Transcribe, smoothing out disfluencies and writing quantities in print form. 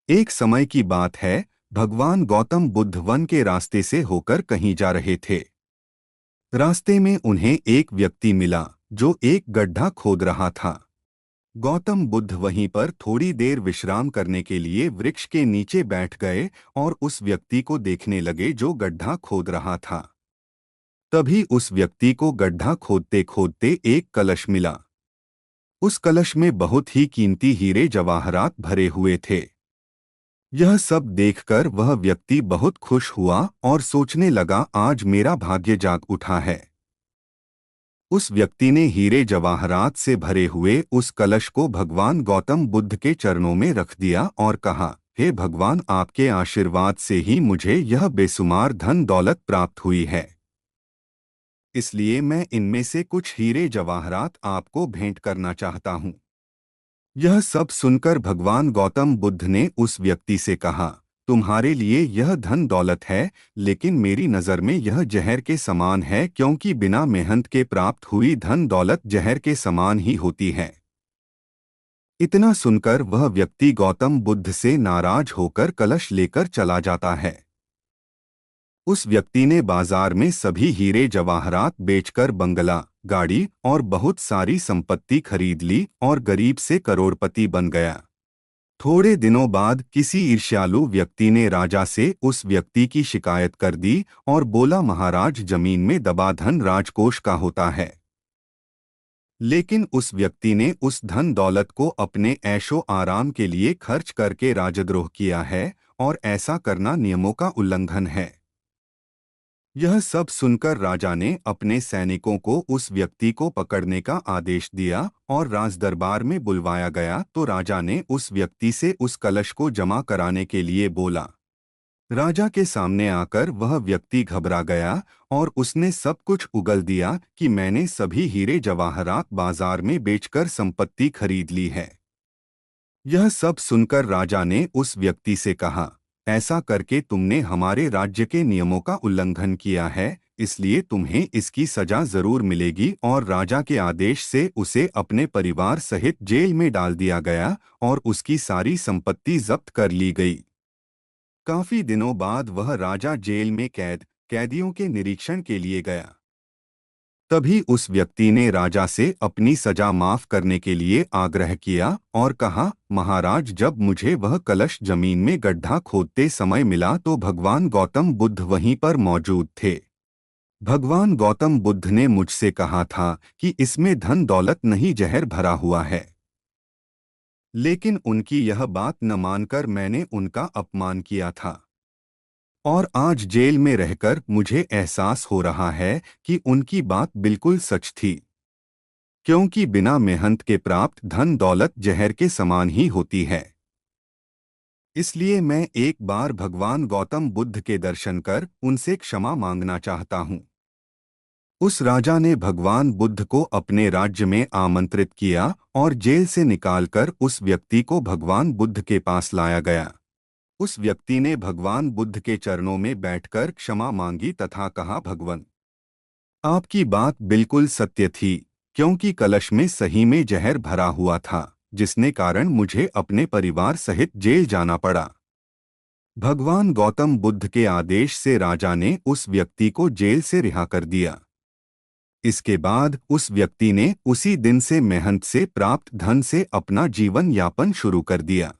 एक समय की बात है, भगवान गौतम बुद्ध वन के रास्ते से होकर कहीं जा रहे थे। रास्ते में उन्हें एक व्यक्ति मिला जो एक गड्ढा खोद रहा था। गौतम बुद्ध वहीं पर थोड़ी देर विश्राम करने के लिए वृक्ष के नीचे बैठ गए और उस व्यक्ति को देखने लगे जो गड्ढा खोद रहा था। तभी उस व्यक्ति को गड्ढा खोदते खोदते एक कलश मिला। उस कलश में बहुत ही कीमती हीरे जवाहरात भरे हुए थे। यह सब देखकर वह व्यक्ति बहुत खुश हुआ और सोचने लगा, आज मेरा भाग्य जाग उठा है। उस व्यक्ति ने हीरे जवाहरात से भरे हुए उस कलश को भगवान गौतम बुद्ध के चरणों में रख दिया और कहा, हे भगवान, आपके आशीर्वाद से ही मुझे यह बेशुमार धन दौलत प्राप्त हुई है। इसलिए मैं इनमें से कुछ हीरे जवाहरात आपको भेंट करना चाहता हूँ। यह सब सुनकर भगवान गौतम बुद्ध ने उस व्यक्ति से कहा, तुम्हारे लिए यह धन दौलत है, लेकिन मेरी नज़र में यह जहर के समान है, क्योंकि बिना मेहनत के प्राप्त हुई धन दौलत जहर के समान ही होती है। इतना सुनकर वह व्यक्ति गौतम बुद्ध से नाराज होकर कलश लेकर चला जाता है। उस व्यक्ति ने बाजार में सभी हीरे जवाहरात बेचकर बंगला, गाड़ी और बहुत सारी संपत्ति खरीद ली और गरीब से करोड़पति बन गया। थोड़े दिनों बाद किसी ईर्ष्यालु व्यक्ति ने राजा से उस व्यक्ति की शिकायत कर दी और बोला, महाराज, जमीन में दबा धन राजकोष का होता है। लेकिन उस व्यक्ति ने उस धन दौलत को अपने ऐशो आराम के लिए खर्च करके राजद्रोह किया है और ऐसा करना नियमों का उल्लंघन है। यह सब सुनकर राजा ने अपने सैनिकों को उस व्यक्ति को पकड़ने का आदेश दिया और राजदरबार में बुलवाया गया तो राजा ने उस व्यक्ति से उस कलश को जमा कराने के लिए बोला। राजा के सामने आकर वह व्यक्ति घबरा गया और उसने सब कुछ उगल दिया कि मैंने सभी हीरे जवाहरात बाजार में बेचकर संपत्ति खरीद ली है। यह सब सुनकर राजा ने उस व्यक्ति से कहा, ऐसा करके तुमने हमारे राज्य के नियमों का उल्लंघन किया है, इसलिए तुम्हें इसकी सजा जरूर मिलेगी। और राजा के आदेश से उसे अपने परिवार सहित जेल में डाल दिया गया और उसकी सारी संपत्ति जब्त कर ली गई। काफी दिनों बाद वह राजा जेल में कैदियों के निरीक्षण के लिए गया। तभी उस व्यक्ति ने राजा से अपनी सजा माफ करने के लिए आग्रह किया और कहा, महाराज, जब मुझे वह कलश जमीन में गड्ढा खोदते समय मिला तो भगवान गौतम बुद्ध वहीं पर मौजूद थे। भगवान गौतम बुद्ध ने मुझसे कहा था कि इसमें धन दौलत नहीं, जहर भरा हुआ है। लेकिन उनकी यह बात न मानकर मैंने उनका अपमान किया था और आज जेल में रहकर मुझे एहसास हो रहा है कि उनकी बात बिल्कुल सच थी, क्योंकि बिना मेहनत के प्राप्त धन दौलत जहर के समान ही होती है। इसलिए मैं एक बार भगवान गौतम बुद्ध के दर्शन कर उनसे क्षमा मांगना चाहता हूँ। उस राजा ने भगवान बुद्ध को अपने राज्य में आमंत्रित किया और जेल से निकालकर उस व्यक्ति को भगवान बुद्ध के पास लाया गया। उस व्यक्ति ने भगवान बुद्ध के चरणों में बैठकर क्षमा मांगी तथा कहा, भगवान, आपकी बात बिल्कुल सत्य थी, क्योंकि कलश में सही में जहर भरा हुआ था, जिसने कारण मुझे अपने परिवार सहित जेल जाना पड़ा। भगवान गौतम बुद्ध के आदेश से राजा ने उस व्यक्ति को जेल से रिहा कर दिया। इसके बाद उस व्यक्ति ने उसी दिन से मेहनत से प्राप्त धन से अपना जीवन यापन शुरू कर दिया।